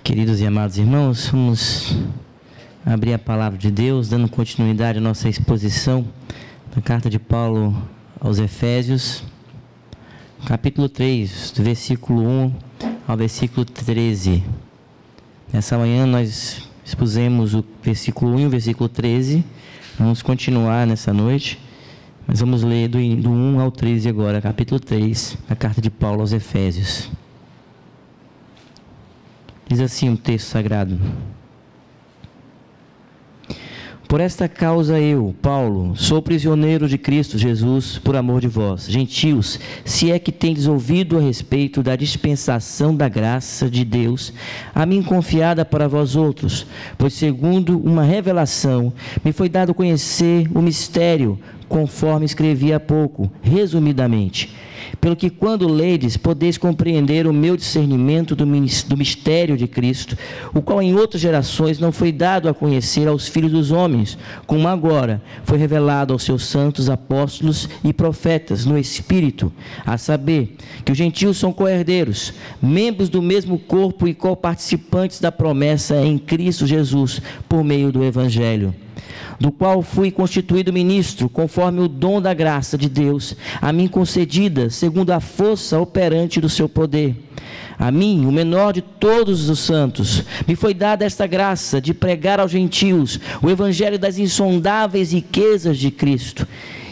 Queridos e amados irmãos, vamos abrir a palavra de Deus, dando continuidade à nossa exposição da carta de Paulo aos Efésios, capítulo 3, do versículo 1 ao versículo 13. Nessa manhã nós expusemos o versículo 1 e o versículo 13, vamos continuar nessa noite, mas vamos ler do 1 ao 13 agora, capítulo 3, da carta de Paulo aos Efésios. Diz assim o texto sagrado: Por esta causa eu, Paulo, sou prisioneiro de Cristo Jesus, por amor de vós, gentios, se é que tendes ouvido a respeito da dispensação da graça de Deus, a mim confiada para vós outros, pois segundo uma revelação, me foi dado conhecer o mistério, conforme escrevi há pouco, resumidamente, pelo que quando ledes, podeis compreender o meu discernimento do mistério de Cristo, o qual em outras gerações não foi dado a conhecer aos filhos dos homens, como agora foi revelado aos seus santos apóstolos e profetas no Espírito, a saber, que os gentios são co-herdeiros, membros do mesmo corpo e co-participantes da promessa em Cristo Jesus, por meio do Evangelho, do qual fui constituído ministro, conforme o dom da graça de Deus, a mim concedida, segundo a força operante do seu poder. A mim, o menor de todos os santos, me foi dada esta graça de pregar aos gentios o evangelho das insondáveis riquezas de Cristo,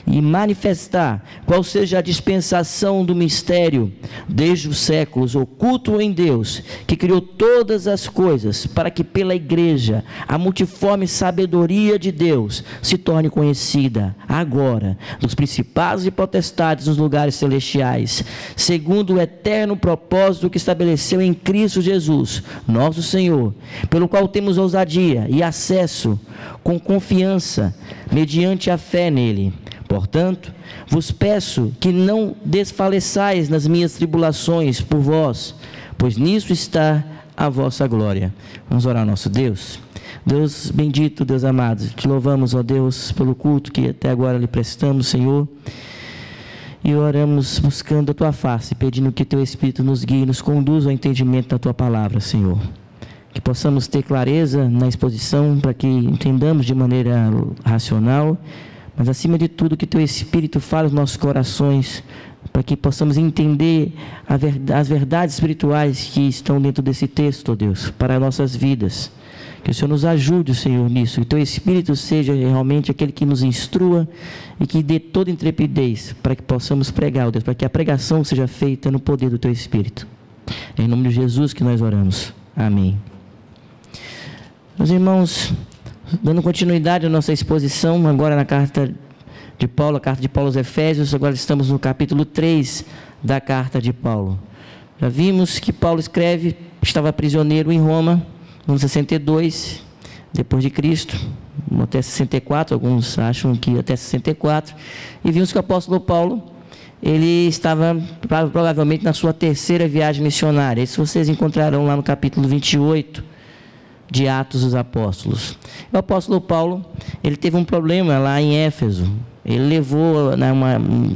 e manifestar qual seja a dispensação do mistério, desde os séculos, oculto em Deus, que criou todas as coisas, para que pela igreja, a multiforme sabedoria de Deus se torne conhecida, agora, dos principados e potestades nos lugares celestiais, segundo o eterno propósito que estabeleceu em Cristo Jesus, nosso Senhor, pelo qual temos ousadia e acesso com confiança, mediante a fé nele. Portanto, vos peço que não desfaleçais nas minhas tribulações por vós, pois nisso está a vossa glória. Vamos orar ao nosso Deus. Deus bendito, Deus amado, te louvamos, ó Deus, pelo culto que até agora lhe prestamos, Senhor, e oramos buscando a tua face, pedindo que teu Espírito nos guie e nos conduza ao entendimento da tua palavra, Senhor. Que possamos ter clareza na exposição, para que entendamos de maneira racional, mas acima de tudo que teu Espírito fale aos nossos corações, para que possamos entender as verdades espirituais que estão dentro desse texto, ó Deus, para as nossas vidas. Que o Senhor nos ajude, Senhor, nisso, que teu Espírito seja realmente aquele que nos instrua e que dê toda intrepidez para que possamos pregar, ó Deus, para que a pregação seja feita no poder do teu Espírito. É em nome de Jesus que nós oramos. Amém. Meus irmãos, dando continuidade à nossa exposição, agora na carta de Paulo, a carta de Paulo aos Efésios, agora estamos no capítulo 3 da carta de Paulo. Já vimos que Paulo escreve, estava prisioneiro em Roma, no 62, depois de Cristo, até 64, alguns acham que até 64, e vimos que o apóstolo Paulo, ele estava provavelmente na sua terceira viagem missionária. Isso vocês encontrarão lá no capítulo 28, de Atos dos Apóstolos. O apóstolo Paulo, ele teve um problema lá em Éfeso. Ele levou,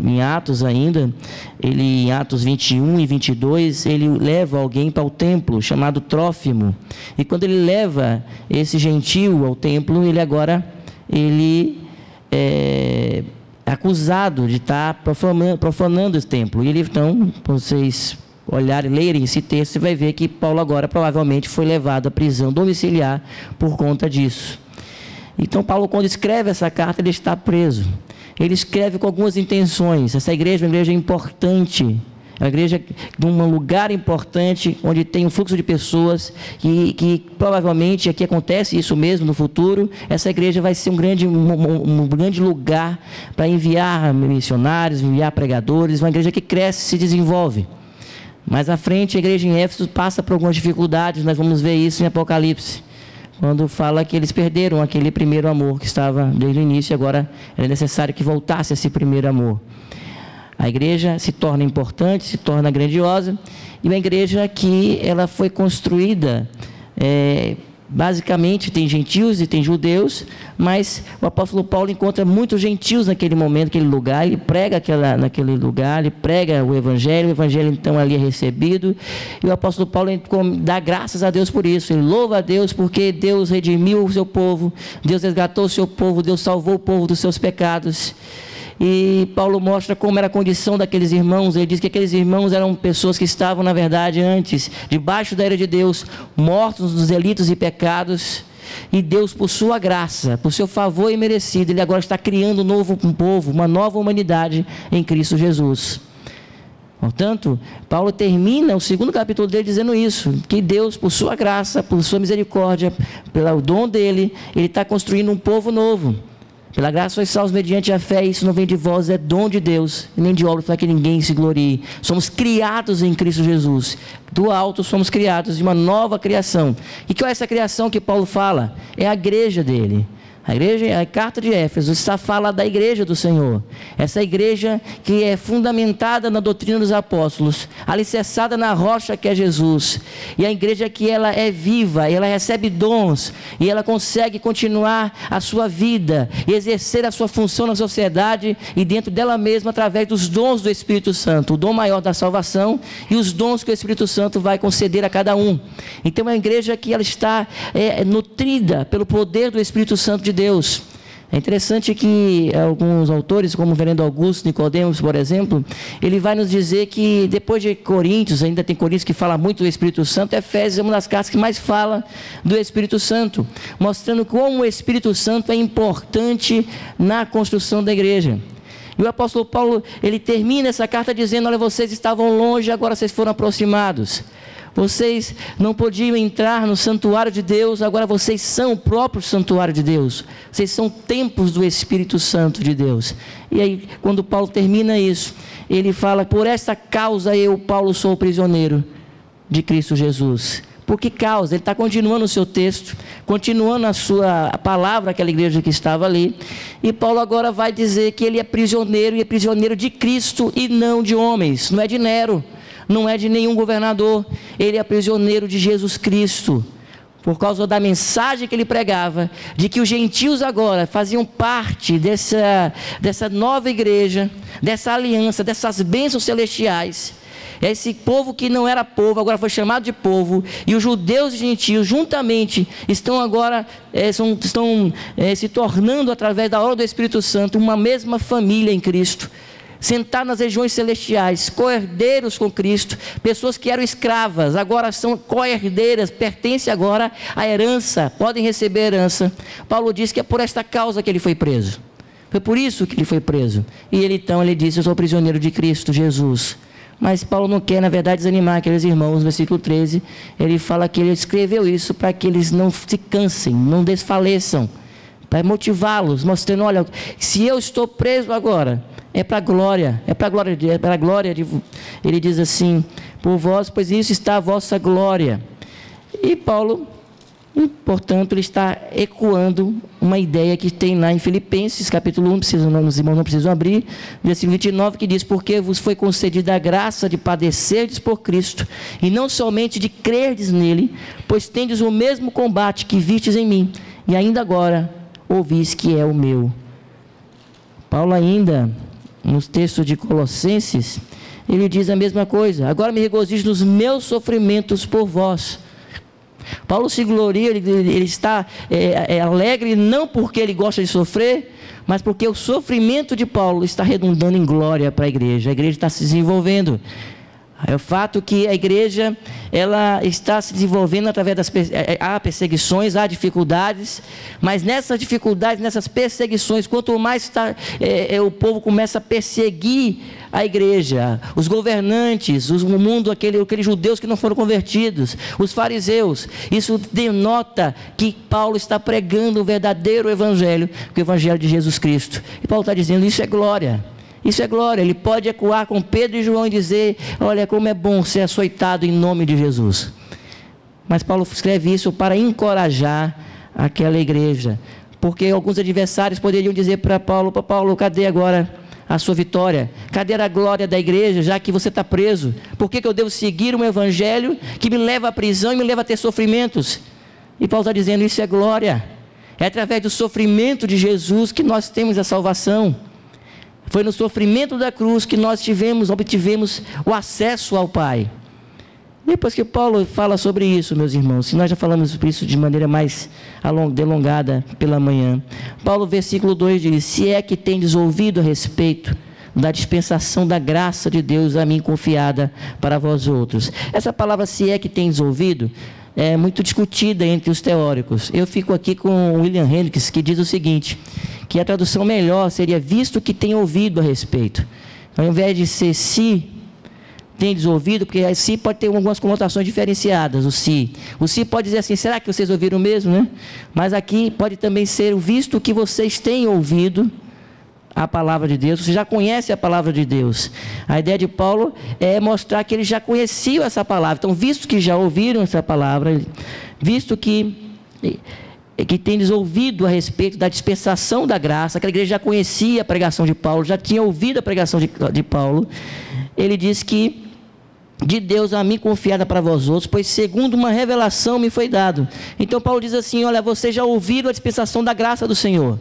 em Atos ainda, em Atos 21 e 22, ele leva alguém para o templo, chamado Trófimo. E quando ele leva esse gentio ao templo, ele é acusado de estar profanando esse templo. E ele, então, vocês olharem, lerem esse texto, você vai ver que Paulo agora provavelmente foi levado à prisão domiciliar por conta disso. Então Paulo, quando escreve essa carta, ele está preso. Ele escreve com algumas intenções. Essa igreja é uma igreja importante, é uma igreja de um lugar importante, onde tem um fluxo de pessoas, que provavelmente aqui acontece isso mesmo no futuro. Essa igreja vai ser um grande lugar para enviar missionários, enviar pregadores, uma igreja que cresce e se desenvolve. Mais à frente, a igreja em Éfeso passa por algumas dificuldades, nós vamos ver isso em Apocalipse, quando fala que eles perderam aquele primeiro amor que estava desde o início, e agora era necessário que voltasse esse primeiro amor. A igreja se torna importante, se torna grandiosa, e uma igreja que ela foi construída Basicamente tem gentios e tem judeus, mas o apóstolo Paulo encontra muitos gentios naquele momento, naquele lugar. Ele prega naquele lugar, ele prega o evangelho então ali é recebido, e o apóstolo Paulo dá graças a Deus por isso. Ele louva a Deus porque Deus redimiu o seu povo, Deus resgatou o seu povo, Deus salvou o povo dos seus pecados. E Paulo mostra como era a condição daqueles irmãos. Ele diz que aqueles irmãos eram pessoas que estavam, na verdade, antes, debaixo da ira de Deus, mortos nos delitos e pecados, e Deus, por sua graça, por seu favor imerecido, Ele agora está criando um novo povo, uma nova humanidade em Cristo Jesus. Portanto, Paulo termina o 2º capítulo dele dizendo isso, que Deus, por sua graça, por sua misericórdia, pelo dom dele, Ele está construindo um povo novo. Pela graça sois salvos mediante a fé, isso não vem de vós, é dom de Deus, nem de obra para que ninguém se glorie. Somos criados em Cristo Jesus. Do alto somos criados de uma nova criação. E que é essa criação que Paulo fala? É a igreja dele. A igreja, a carta de Éfeso, está fala da igreja do Senhor. Essa igreja que é fundamentada na doutrina dos apóstolos, alicerçada na rocha que é Jesus. E a igreja que ela é viva, ela recebe dons, e ela consegue continuar a sua vida e exercer a sua função na sociedade e dentro dela mesma através dos dons do Espírito Santo, o dom maior da salvação e os dons que o Espírito Santo vai conceder a cada um. Então é uma igreja que ela está nutrida pelo poder do Espírito Santo de Deus. É interessante que alguns autores, como o reverendo Augusto Nicodemos, por exemplo, ele vai nos dizer que depois de Coríntios, ainda tem Coríntios que fala muito do Espírito Santo, Efésios é uma das cartas que mais fala do Espírito Santo, mostrando como o Espírito Santo é importante na construção da igreja. E o apóstolo Paulo, ele termina essa carta dizendo: olha, vocês estavam longe, agora vocês foram aproximados. Vocês não podiam entrar no santuário de Deus, agora vocês são o próprio santuário de Deus. Vocês são templos do Espírito Santo de Deus. E aí, quando Paulo termina isso, ele fala: por esta causa eu, Paulo, sou prisioneiro de Cristo Jesus. Por que causa? Ele está continuando o seu texto, continuando a palavra daquela igreja que estava ali. E Paulo agora vai dizer que ele é prisioneiro, e é prisioneiro de Cristo e não de homens. Não é de Nero, não é de nenhum governador. Ele é prisioneiro de Jesus Cristo, por causa da mensagem que ele pregava, de que os gentios agora faziam parte dessa nova igreja, dessa aliança, dessas bênçãos celestiais. Esse povo que não era povo, agora foi chamado de povo, e os judeus e gentios juntamente estão agora se tornando, através da obra do Espírito Santo, uma mesma família em Cristo, sentados nas regiões celestiais, co-herdeiros com Cristo. Pessoas que eram escravas, agora são co-herdeiras, pertencem agora à herança, podem receber herança. Paulo diz que é por esta causa que ele foi preso, foi por isso que ele foi preso. E ele disse: eu sou prisioneiro de Cristo Jesus. Mas Paulo não quer, na verdade, desanimar aqueles irmãos. No versículo 13, ele fala que ele escreveu isso para que eles não se cansem, não desfaleçam, para motivá-los, mostrando: olha, se eu estou preso agora, é para a glória, ele diz assim: por vós, pois isso está a vossa glória. E Paulo, portanto, ele está ecoando uma ideia que tem lá em Filipenses, capítulo 1, os irmãos não precisam abrir, versículo 29, que diz: porque vos foi concedida a graça de padecerdes por Cristo, e não somente de crerdes nele, pois tendes o mesmo combate que vistes em mim, e ainda agora ouvis que é o meu. Paulo ainda, nos textos de Colossenses, ele diz a mesma coisa: agora me regozijo nos meus sofrimentos por vós. Paulo se gloria, ele está alegre não porque ele gosta de sofrer, mas porque o sofrimento de Paulo está redundando em glória para a igreja está se desenvolvendo. É o fato que a igreja, ela está se desenvolvendo através há perseguições, há dificuldades, mas nessas dificuldades, nessas perseguições, quanto mais o povo começa a perseguir a igreja, os governantes, o mundo, aqueles judeus que não foram convertidos, os fariseus, isso denota que Paulo está pregando o verdadeiro evangelho, que é o evangelho de Jesus Cristo. E Paulo está dizendo: isso é glória. Isso é glória. Ele pode ecoar com Pedro e João e dizer: olha como é bom ser açoitado em nome de Jesus. Mas Paulo escreve isso para encorajar aquela igreja, porque alguns adversários poderiam dizer para Paulo: cadê agora a sua vitória? Cadê a glória da igreja, já que você está preso? Por que eu devo seguir um evangelho que me leva à prisão e me leva a ter sofrimentos? E Paulo está dizendo, isso é glória. É através do sofrimento de Jesus que nós temos a salvação. Foi no sofrimento da cruz que nós obtivemos o acesso ao Pai. Depois que Paulo fala sobre isso, meus irmãos, se nós já falamos sobre isso de maneira mais delongada pela manhã, Paulo, versículo 2 diz, se é que tendes ouvido a respeito da dispensação da graça de Deus a mim confiada para vós outros. Essa palavra, se é que tendes ouvido, é muito discutida entre os teóricos. Eu fico aqui com William Hendricks, que diz o seguinte, que a tradução melhor seria visto que tem ouvido a respeito. Ao invés de ser se tendes ouvido, porque se pode ter algumas conotações diferenciadas, o se pode dizer assim, será que vocês ouviram mesmo, né? Mas aqui pode também ser o visto que vocês têm ouvido a palavra de Deus, você já conhece a palavra de Deus. A ideia de Paulo é mostrar que eles já conheciam essa palavra. Então, visto que já ouviram essa palavra, visto que tendes ouvido a respeito da dispensação da graça, aquela igreja já conhecia a pregação de Paulo, já tinha ouvido a pregação de Paulo, ele diz que de Deus a mim confiada para vós outros, pois segundo uma revelação me foi dado. Então Paulo diz assim, olha, vocês já ouviram a dispensação da graça do Senhor.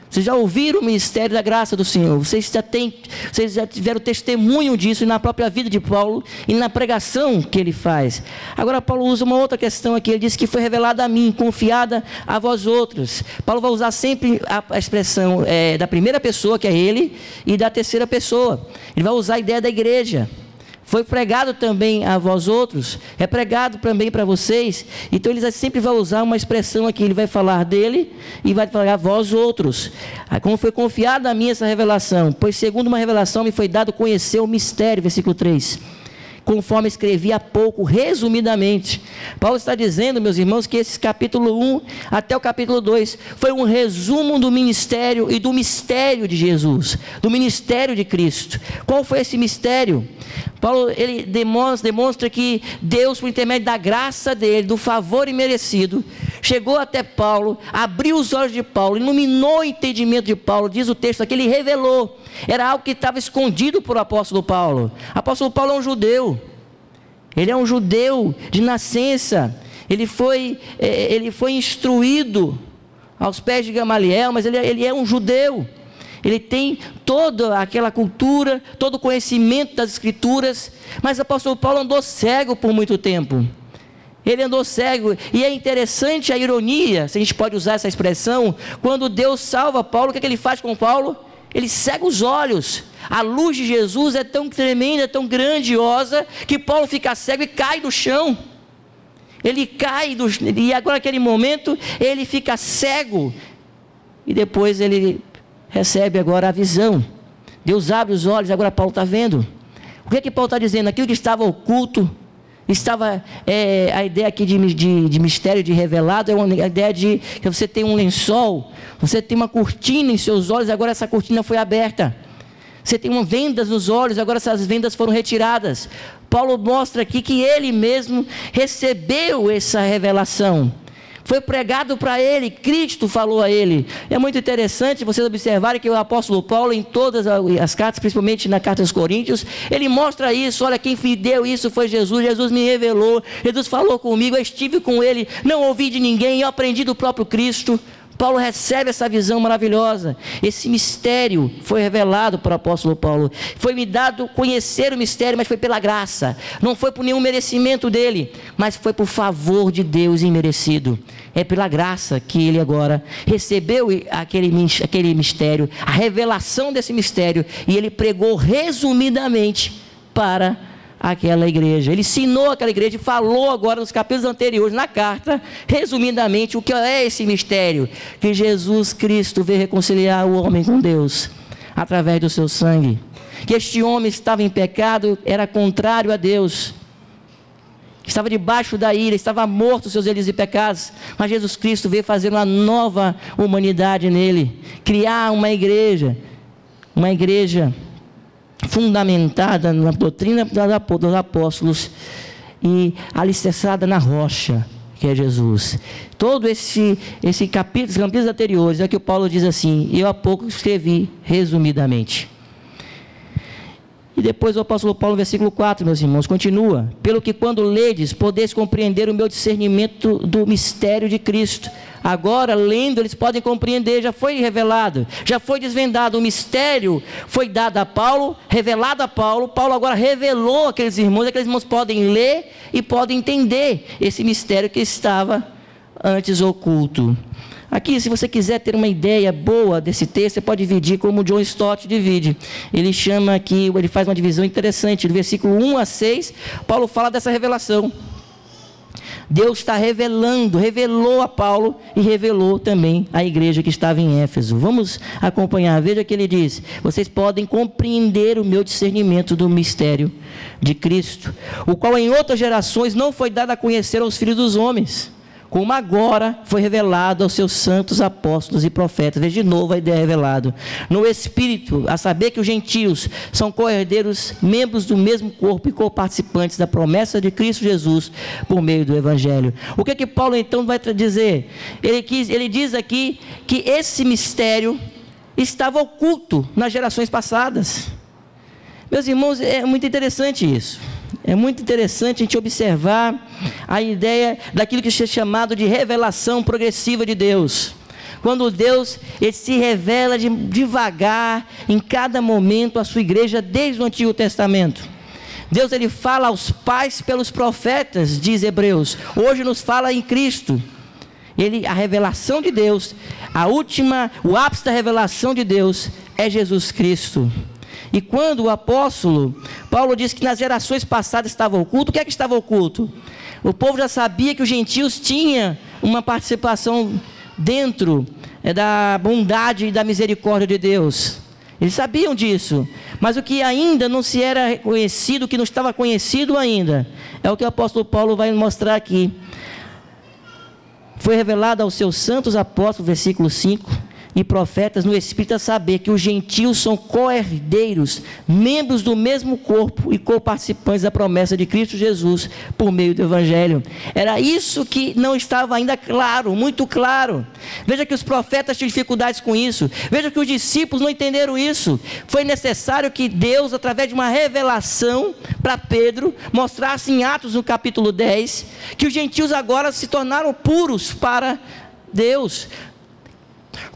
Vocês já ouviram o ministério da graça do Senhor. Vocês já tiveram testemunho disso na própria vida de Paulo e na pregação que ele faz. Agora Paulo usa uma outra questão aqui. Ele diz que foi revelada a mim, confiada a vós outros. Paulo vai usar sempre a expressão da primeira pessoa, que é ele, e da terceira pessoa. Ele vai usar a ideia da igreja. Foi pregado também a vós outros, é pregado também para vocês. Então ele sempre vai usar uma expressão aqui, ele vai falar dele e vai falar a vós outros. Como foi confiada a mim essa revelação? Pois segundo uma revelação me foi dado conhecer o mistério, versículo 3. Conforme escrevi há pouco, resumidamente. Paulo está dizendo, meus irmãos, que esse capítulo 1 até o capítulo 2 foi um resumo do ministério e do mistério de Jesus, do ministério de Cristo. Qual foi esse mistério? Paulo, ele demonstra que Deus, por intermédio da graça dele, do favor imerecido, chegou até Paulo, abriu os olhos de Paulo, iluminou o entendimento de Paulo. Diz o texto aqui, ele revelou. Era algo que estava escondido por o apóstolo Paulo. O apóstolo Paulo é um judeu. Ele é um judeu de nascença. Ele foi instruído aos pés de Gamaliel, mas ele é um judeu. Ele tem toda aquela cultura, todo o conhecimento das escrituras, mas o apóstolo Paulo andou cego por muito tempo. Ele andou cego, e é interessante a ironia, se a gente pode usar essa expressão, quando Deus salva Paulo, o que ele faz com Paulo? Ele cega os olhos. A luz de Jesus é tão tremenda, tão grandiosa, que Paulo fica cego e cai do chão. Ele cai, e agora naquele momento, ele fica cego, e depois ele recebe agora a visão. Deus abre os olhos, agora Paulo está vendo. O que Paulo está dizendo? Aquilo que estava oculto, estava, a ideia aqui de mistério, de revelado, é uma ideia de que você tem um lençol, você tem uma cortina em seus olhos, agora essa cortina foi aberta. Você tem vendas nos olhos, agora essas vendas foram retiradas. Paulo mostra aqui que ele mesmo recebeu essa revelação. Foi pregado para ele, Cristo falou a ele. É muito interessante vocês observarem que o apóstolo Paulo, em todas as cartas, principalmente na carta aos Coríntios, ele mostra isso. Olha, quem me deu isso foi Jesus. Jesus me revelou, Jesus falou comigo, eu estive com ele, não ouvi de ninguém, eu aprendi do próprio Cristo. Paulo recebe essa visão maravilhosa. Esse mistério foi revelado para o apóstolo Paulo. Foi-me dado conhecer o mistério, mas foi pela graça. Não foi por nenhum merecimento dele, mas foi por favor de Deus imerecido. É pela graça que ele agora recebeu aquele mistério, a revelação desse mistério, e ele pregou resumidamente para aquela igreja. Ele ensinou aquela igreja e falou agora nos capítulos anteriores, na carta, resumidamente, o que é esse mistério, que Jesus Cristo veio reconciliar o homem com Deus, através do seu sangue, que este homem estava em pecado, era contrário a Deus, estava debaixo da ira, estava morto os seus delitos e pecados, mas Jesus Cristo veio fazer uma nova humanidade nele, criar uma igreja fundamentada na doutrina dos apóstolos e alicerçada na rocha, que é Jesus. Todo esse capítulo, os capítulos anteriores, é que o Paulo diz assim, eu há pouco escrevi resumidamente. E depois o apóstolo Paulo, no versículo 4, meus irmãos, continua: pelo que quando ledes, podeis compreender o meu discernimento do mistério de Cristo. Agora, lendo, eles podem compreender, já foi revelado, já foi desvendado, o mistério foi dado a Paulo, revelado a Paulo. Paulo agora revelou aqueles irmãos podem ler e podem entender esse mistério que estava antes oculto. Aqui, se você quiser ter uma ideia boa desse texto, você pode dividir como John Stott divide. Ele chama aqui, ele faz uma divisão interessante. Do versículo 1 a 6, Paulo fala dessa revelação. Deus está revelou a Paulo e revelou também à igreja que estava em Éfeso. Vamos acompanhar, veja que ele diz: vocês podem compreender o meu discernimento do mistério de Cristo, o qual em outras gerações não foi dado a conhecer aos filhos dos homens, como agora foi revelado aos seus santos apóstolos e profetas. Veja de novo a ideia revelada no Espírito, a saber que os gentios são co-herdeiros, membros do mesmo corpo e co-participantes da promessa de Cristo Jesus por meio do Evangelho. O que Paulo então vai dizer? Ele diz aqui que esse mistério estava oculto nas gerações passadas. Meus irmãos, é muito interessante isso. É muito interessante a gente observar a ideia daquilo que é chamado de revelação progressiva de Deus. Quando Deus ele se revela devagar, em cada momento, à sua igreja, desde o Antigo Testamento. Deus ele fala aos pais pelos profetas, diz Hebreus. Hoje nos fala em Cristo. A revelação de Deus, o ápice da revelação de Deus é Jesus Cristo. E quando o apóstolo Paulo diz que nas gerações passadas estava oculto, o que é que estava oculto? O povo já sabia que os gentios tinham uma participação dentro da bondade e da misericórdia de Deus. Eles sabiam disso, mas o que ainda não se era reconhecido, o que não estava conhecido ainda, é o que o apóstolo Paulo vai mostrar aqui. Foi revelado aos seus santos apóstolos, versículo 5, e profetas no Espírito, a saber que os gentios são co-herdeiros, membros do mesmo corpo e co-participantes da promessa de Cristo Jesus por meio do Evangelho. Era isso que não estava ainda claro, muito claro. Veja que os profetas tinham dificuldades com isso. Veja que os discípulos não entenderam isso. Foi necessário que Deus, através de uma revelação para Pedro, mostrasse em Atos no capítulo 10, que os gentios agora se tornaram puros para Deus.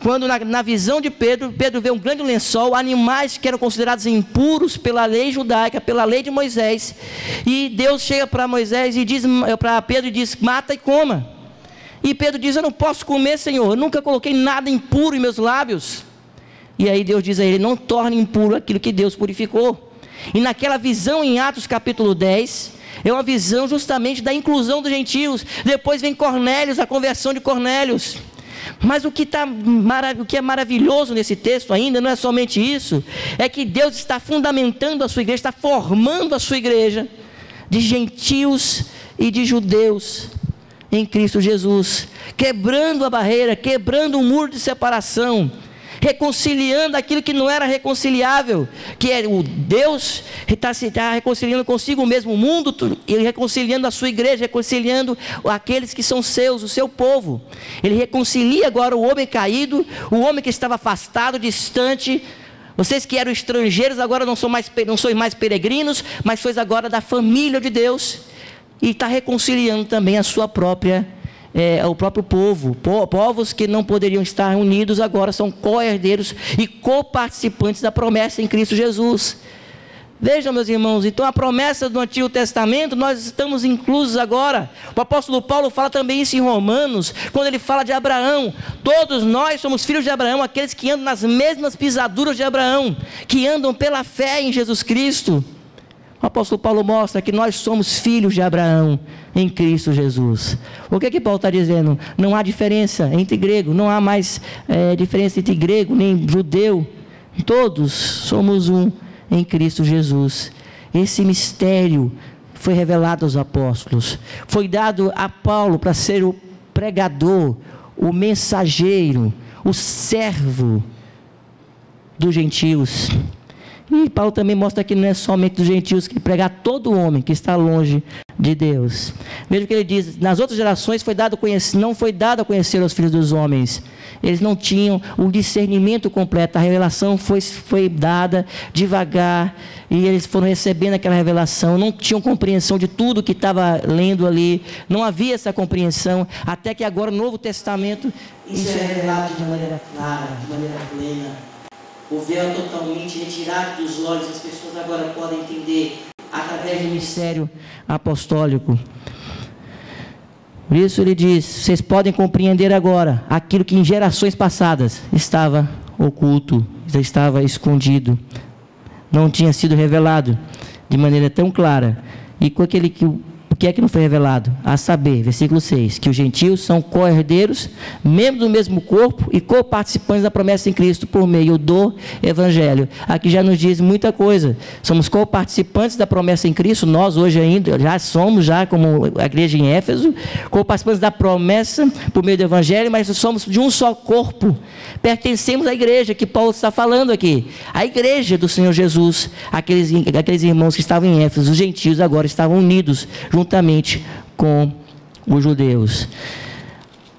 Quando na visão de Pedro vê um grande lençol, animais que eram considerados impuros pela lei judaica, pela lei de Moisés, e Deus chega para Moisés e diz para Pedro e diz: mata e coma. E Pedro diz: eu não posso comer, Senhor, eu nunca coloquei nada impuro em meus lábios. E aí Deus diz a ele: não torne impuro aquilo que Deus purificou. E naquela visão em Atos capítulo 10, é uma visão justamente da inclusão dos gentios. Depois vem Cornélios, a conversão de Cornélios. Mas o que é maravilhoso nesse texto ainda não é somente isso, é que Deus está fundamentando a sua igreja, está formando a sua igreja de gentios e de judeus em Cristo Jesus, quebrando a barreira, quebrando o muro de separação, reconciliando aquilo que não era reconciliável, que é o Deus está reconciliando consigo mesmo o mundo, ele reconciliando a sua igreja, reconciliando aqueles que são seus, o seu povo. Ele reconcilia agora o homem caído, o homem que estava afastado, distante. Vocês que eram estrangeiros agora não sois mais peregrinos, mas sois agora da família de Deus, e está reconciliando também a sua própria o próprio povo. Povos que não poderiam estar unidos agora são co-herdeiros e co-participantes da promessa em Cristo Jesus. Vejam, meus irmãos, então a promessa do Antigo Testamento, nós estamos inclusos agora. O apóstolo Paulo fala também isso em Romanos, quando ele fala de Abraão. Todos nós somos filhos de Abraão, aqueles que andam nas mesmas pisaduras de Abraão, que andam pela fé em Jesus Cristo. O apóstolo Paulo mostra que nós somos filhos de Abraão em Cristo Jesus. O que Paulo está dizendo? Não há diferença entre grego, não há mais diferença entre grego nem judeu. Todos somos um em Cristo Jesus. Esse mistério foi revelado aos apóstolos. Foi dado a Paulo para ser o pregador, o mensageiro, o servo dos gentios. E Paulo também mostra que não é somente dos gentios que prega a todo homem que está longe de Deus. Veja o que ele diz: nas outras gerações não foi dado a conhecer aos filhos dos homens. Eles não tinham o discernimento completo. A revelação foi dada devagar, e eles foram recebendo aquela revelação. Não tinham compreensão de tudo que estava lendo ali. Não havia essa compreensão, até que agora no Novo Testamento isso é revelado de maneira clara, de maneira plena. O véu é totalmente retirado dos olhos. As pessoas agora podem entender através do ministério apostólico. Por isso ele diz: vocês podem compreender agora aquilo que em gerações passadas estava oculto, estava escondido, não tinha sido revelado de maneira tão clara. E com aquele o que é que não foi revelado? A saber, versículo 6, que os gentios são co-herdeiros, membros do mesmo corpo e co-participantes da promessa em Cristo por meio do Evangelho. Aqui já nos diz muita coisa. Somos co-participantes da promessa em Cristo. Nós hoje ainda já somos, como a igreja em Éfeso, co-participantes da promessa por meio do Evangelho, mas somos de um só corpo. Pertencemos à igreja que Paulo está falando aqui, a igreja do Senhor Jesus. Aqueles irmãos que estavam em Éfeso, os gentios, agora estavam unidos juntamente com os judeus.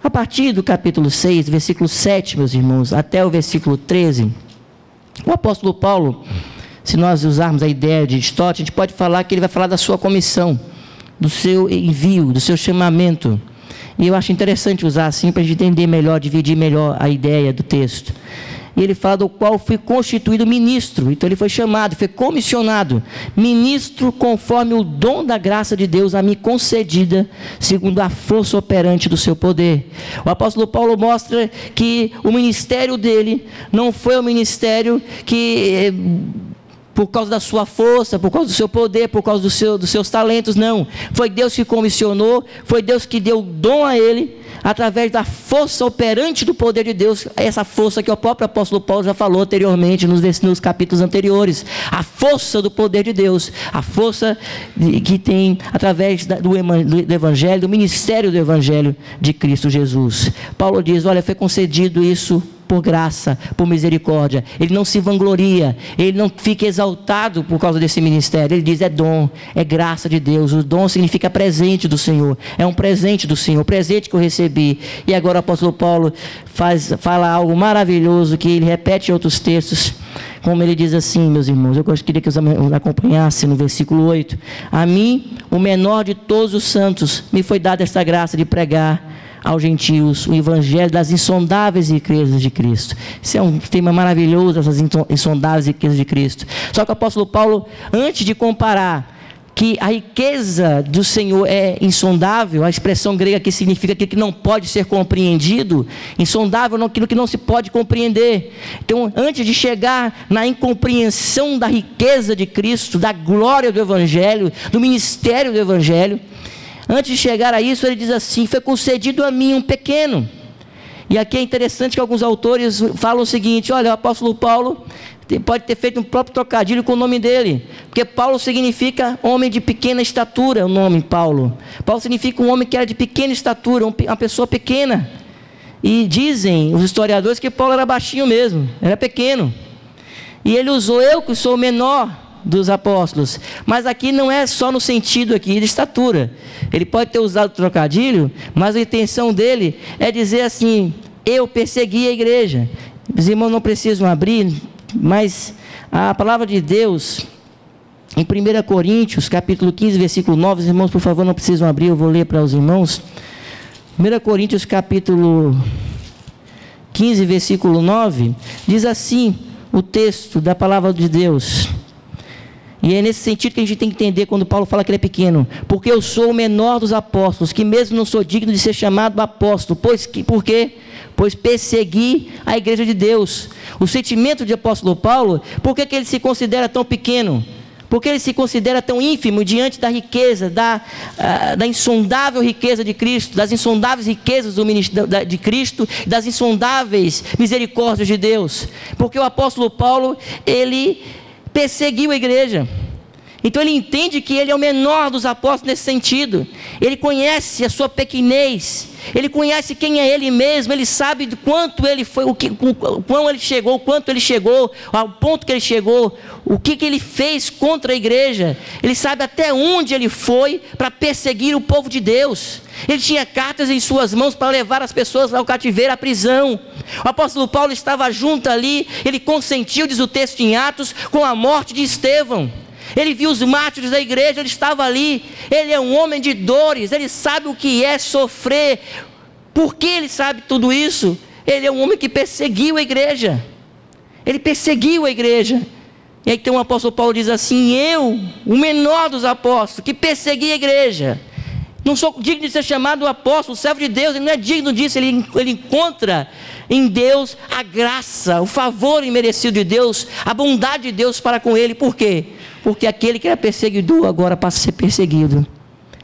A partir do capítulo 6, versículo 7, meus irmãos, até o versículo 13, o apóstolo Paulo, se nós usarmos a ideia de Aristóteles, a gente pode falar que ele vai falar da sua comissão, do seu envio, do seu chamamento. E eu acho interessante usar assim para a gente entender melhor, dividir melhor a ideia do texto. E ele fala do qual fui constituído ministro. Então ele foi chamado, foi comissionado, ministro conforme o dom da graça de Deus a mim concedida, segundo a força operante do seu poder. O apóstolo Paulo mostra que o ministério dele não foi um ministério que por causa da sua força, por causa do seu poder, por causa dos seus talentos, não. Foi Deus que comissionou, foi Deus que deu dom a ele, através da força operante do poder de Deus, essa força que o próprio apóstolo Paulo já falou anteriormente, nos capítulos anteriores, a força do poder de Deus, a força que tem através do Evangelho, do ministério do Evangelho de Cristo Jesus. Paulo diz: olha, foi concedido isso por graça, por misericórdia. Ele não se vangloria, ele não fica exaltado por causa desse ministério. Ele diz: é dom, é graça de Deus. O dom significa presente do Senhor, é um presente do Senhor, presente que eu recebi. E agora o apóstolo Paulo fala algo maravilhoso, que ele repete em outros textos, como ele diz assim, meus irmãos, eu queria que os acompanhassem no versículo 8: a mim, o menor de todos os santos, me foi dada esta graça de pregar aos gentios o evangelho das insondáveis riquezas de Cristo. Isso é um tema maravilhoso, essas insondáveis riquezas de Cristo. Só que o apóstolo Paulo, antes de comparar que a riqueza do Senhor é insondável, a expressão grega que significa aquilo que não pode ser compreendido, insondável, aquilo que não se pode compreender. Então, antes de chegar na incompreensão da riqueza de Cristo, da glória do Evangelho, do ministério do Evangelho, antes de chegar a isso, ele diz assim: foi concedido a mim um pequeno. E aqui é interessante que alguns autores falam o seguinte: olha, o apóstolo Paulo pode ter feito um próprio trocadilho com o nome dele, porque Paulo significa homem de pequena estatura. O nome Paulo significa um homem que era de pequena estatura, uma pessoa pequena. E dizem os historiadores que Paulo era baixinho mesmo, era pequeno. E ele usou: eu que sou o menor dos apóstolos. Mas aqui não é só no sentido aqui de estatura. Ele pode ter usado trocadilho, mas a intenção dele é dizer assim: eu persegui a igreja. Os irmãos não precisam abrir, mas a palavra de Deus em 1 Coríntios capítulo 15 versículo 9, os irmãos por favor não precisam abrir, eu vou ler para os irmãos. 1 Coríntios capítulo 15 versículo 9 diz assim o texto da palavra de Deus. E é nesse sentido que a gente tem que entender quando Paulo fala que ele é pequeno: porque eu sou o menor dos apóstolos, que mesmo não sou digno de ser chamado apóstolo. Por quê? Pois persegui a igreja de Deus. O sentimento de apóstolo Paulo, por que ele se considera tão pequeno? Porque ele se considera tão ínfimo diante da riqueza, da insondável riqueza de Cristo, das insondáveis riquezas de Cristo, das insondáveis misericórdias de Deus. Porque o apóstolo Paulo, ele perseguiu a igreja. Então ele entende que ele é o menor dos apóstolos nesse sentido. Ele conhece a sua pequenez, ele conhece quem é ele mesmo, ele sabe do quanto ele foi, o quanto ele chegou, ao ponto que ele chegou, o que ele fez contra a igreja. Ele sabe até onde ele foi para perseguir o povo de Deus. Ele tinha cartas em suas mãos para levar as pessoas ao cativeiro, à prisão. O apóstolo Paulo estava junto ali, ele consentiu, diz o texto em Atos, com a morte de Estevão. Ele viu os mártires da igreja, ele estava ali. Ele é um homem de dores, ele sabe o que é sofrer. Por que ele sabe tudo isso? Ele é um homem que perseguiu a igreja. Ele perseguiu a igreja. E aí então o apóstolo Paulo diz assim: eu, o menor dos apóstolos, que persegui a igreja, não sou digno de ser chamado apóstolo, servo de Deus. Ele não é digno disso. Ele encontra em Deus a graça, o favor imerecido de Deus, a bondade de Deus para com ele. Por quê? Porque aquele que era perseguidor agora passa a ser perseguido.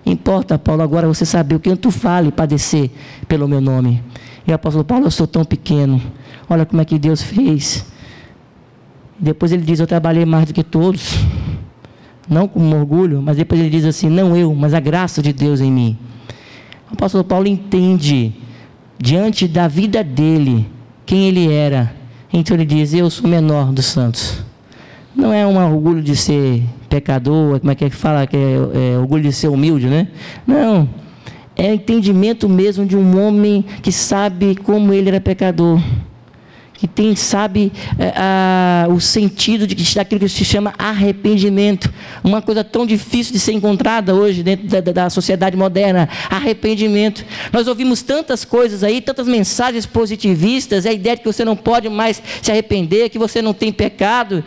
Importa, Paulo, agora você saber o que tu fale e padecer pelo meu nome. E o apóstolo Paulo: eu sou tão pequeno, olha como é que Deus fez. Depois ele diz: eu trabalhei mais do que todos, não com orgulho, mas depois ele diz assim: não eu, mas a graça de Deus em mim. O apóstolo Paulo entende, diante da vida dele, quem ele era. Então ele diz: eu sou o menor dos santos. Não é um orgulho de ser pecador, como é que fala, que é orgulho de ser humilde, né? Não, é entendimento mesmo de um homem que sabe como ele era pecador, que sabe o sentido daquilo que se chama arrependimento. Uma coisa tão difícil de ser encontrada hoje dentro da sociedade moderna, arrependimento. Nós ouvimos tantas coisas aí, tantas mensagens positivistas, a ideia de que você não pode mais se arrepender, que você não tem pecado,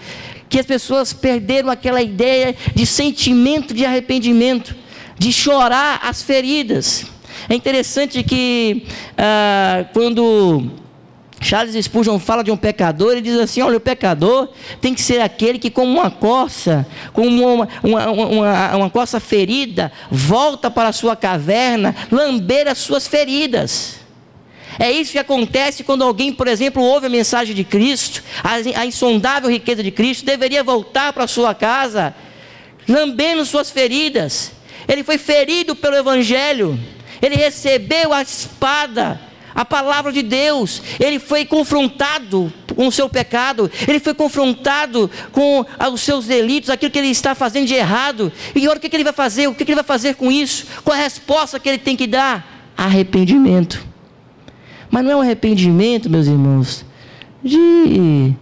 que as pessoas perderam aquela ideia de sentimento de arrependimento, de chorar as feridas. É interessante que quando Charles Spurgeon fala de um pecador, ele diz assim: olha, o pecador tem que ser aquele que, como uma corça, como uma corça ferida, volta para a sua caverna, lamber as suas feridas. É isso que acontece quando alguém, por exemplo, ouve a mensagem de Cristo, a insondável riqueza de Cristo, deveria voltar para a sua casa, lambendo suas feridas. Ele foi ferido pelo Evangelho, ele recebeu a espada, a palavra de Deus, ele foi confrontado com o seu pecado, ele foi confrontado com os seus delitos, aquilo que ele está fazendo de errado. E agora o que ele vai fazer? O que ele vai fazer com isso? Qual é a resposta que ele tem que dar? Arrependimento. Mas não é um arrependimento, meus irmãos, de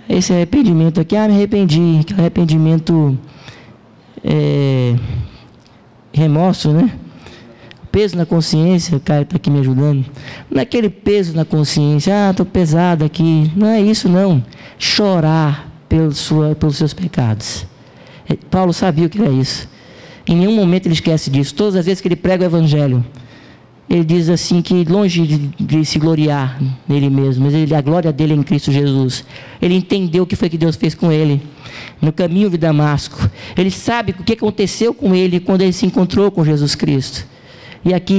esse arrependimento aqui: me arrependi, aquele arrependimento remorso, né? Peso na consciência. O cara está aqui me ajudando. Não é aquele peso na consciência: estou pesado aqui. Não é isso, não. Chorar pelos seus pecados. Paulo sabia o que era isso. Em nenhum momento ele esquece disso. Todas as vezes que ele prega o Evangelho, ele diz assim que longe de se gloriar nele mesmo, mas a glória dele é em Cristo Jesus. Ele entendeu o que foi que Deus fez com ele no caminho de Damasco. Ele sabe o que aconteceu com ele quando ele se encontrou com Jesus Cristo. E aqui,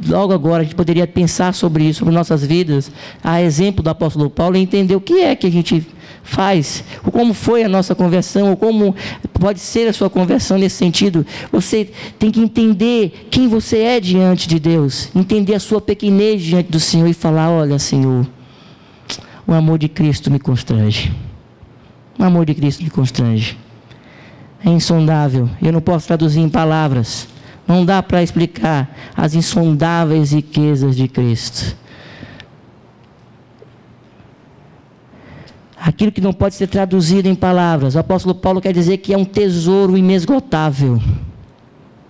logo agora, a gente poderia pensar sobre isso, sobre nossas vidas, a exemplo do apóstolo Paulo, e entender o que é que a gente faz, ou como foi a nossa conversão, ou como pode ser a sua conversão nesse sentido. Você tem que entender quem você é diante de Deus, entender a sua pequenez diante do Senhor e falar: olha, Senhor, o amor de Cristo me constrange. O amor de Cristo me constrange. É insondável, eu não posso traduzir em palavras. Não dá para explicar as insondáveis riquezas de Cristo. Aquilo que não pode ser traduzido em palavras. O apóstolo Paulo quer dizer que é um tesouro inesgotável.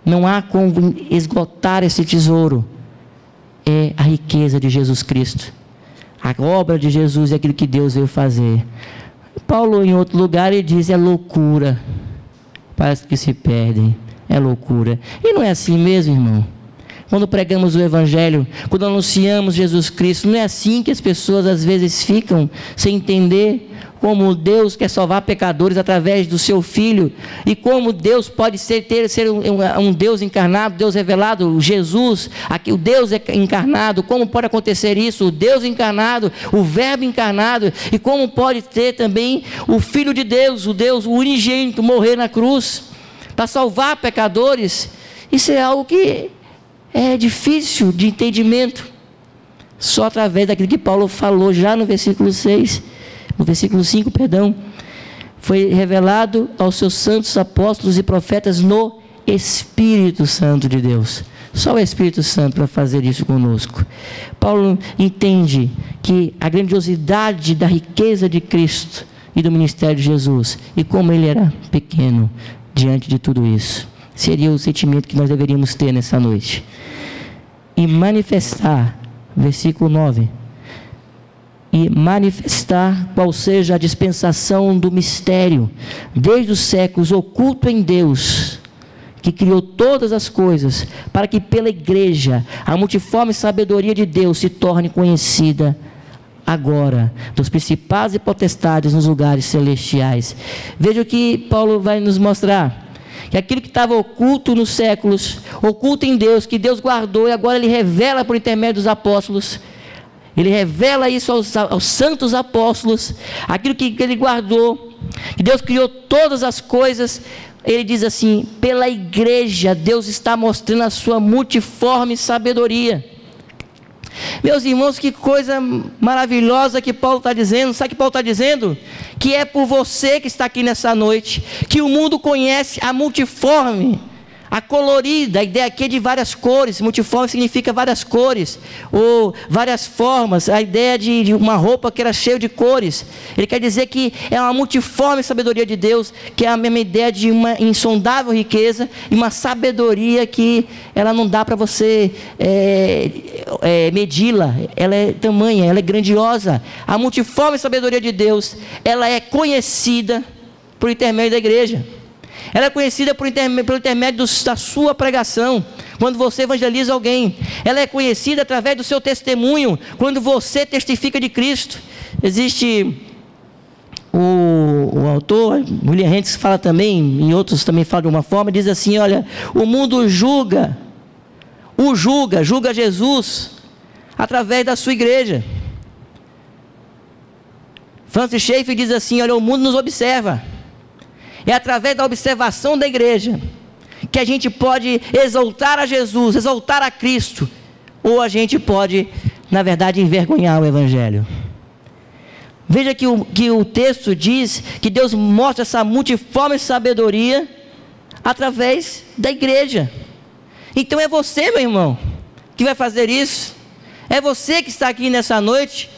Não há como esgotar esse tesouro. É a riqueza de Jesus Cristo. A obra de Jesus é aquilo que Deus veio fazer. Paulo, em outro lugar, ele diz: é loucura para os que se perdem. É loucura. E não é assim mesmo, irmão? Quando pregamos o Evangelho, quando anunciamos Jesus Cristo, não é assim que as pessoas às vezes ficam sem entender como Deus quer salvar pecadores através do seu Filho, e como Deus pode ser um Deus encarnado, Deus revelado, Jesus, aqui o Deus encarnado, como pode acontecer isso, o Deus encarnado, o Verbo encarnado, e como pode ter também o Filho de Deus, o unigênito, morrer na cruz, para salvar pecadores. Isso é algo que é difícil de entendimento, só através daquilo que Paulo falou já no versículo 6, no versículo 5, perdão, foi revelado aos seus santos apóstolos e profetas no Espírito Santo de Deus. Só o Espírito Santo para fazer isso conosco. Paulo entende que a grandiosidade da riqueza de Cristo e do ministério de Jesus, e como ele era pequeno diante de tudo isso, seria o sentimento que nós deveríamos ter nessa noite. E manifestar, versículo 9, e manifestar qual seja a dispensação do mistério, desde os séculos, oculto em Deus, que criou todas as coisas, para que pela igreja, a multiforme sabedoria de Deus se torne conhecida agora, dos principados e potestades nos lugares celestiais. Veja o que Paulo vai nos mostrar, que aquilo que estava oculto nos séculos, oculto em Deus, que Deus guardou, e agora ele revela por intermédio dos apóstolos, ele revela isso aos santos apóstolos, aquilo que ele guardou, que Deus criou todas as coisas. Ele diz assim, pela igreja, Deus está mostrando a sua multiforme sabedoria. Meus irmãos, que coisa maravilhosa que Paulo está dizendo. Sabe o que Paulo está dizendo? Que é por você que está aqui nessa noite, que o mundo conhece a multiforme, a colorida. A ideia aqui é de várias cores. Multiforme significa várias cores, ou várias formas. A ideia de uma roupa que era cheia de cores. Ele quer dizer que é uma multiforme sabedoria de Deus, que é a mesma ideia de uma insondável riqueza, e uma sabedoria que ela não dá para você medi-la. Ela é tamanha, ela é grandiosa. A multiforme sabedoria de Deus, ela é conhecida por intermédio da igreja. Ela é conhecida pelo intermédio da sua pregação, quando você evangeliza alguém. Ela é conhecida através do seu testemunho, quando você testifica de Cristo. Existe o autor, William Hendricks, fala também, e outros também falam de uma forma, diz assim, olha, o mundo julga Jesus através da sua igreja. Francis Schaeffer diz assim, olha, o mundo nos observa. É através da observação da igreja que a gente pode exaltar a Jesus, exaltar a Cristo, ou a gente pode, na verdade, envergonhar o Evangelho. Veja que o texto diz que Deus mostra essa multiforme sabedoria através da igreja. Então é você, meu irmão, que vai fazer isso. É você que está aqui nessa noite,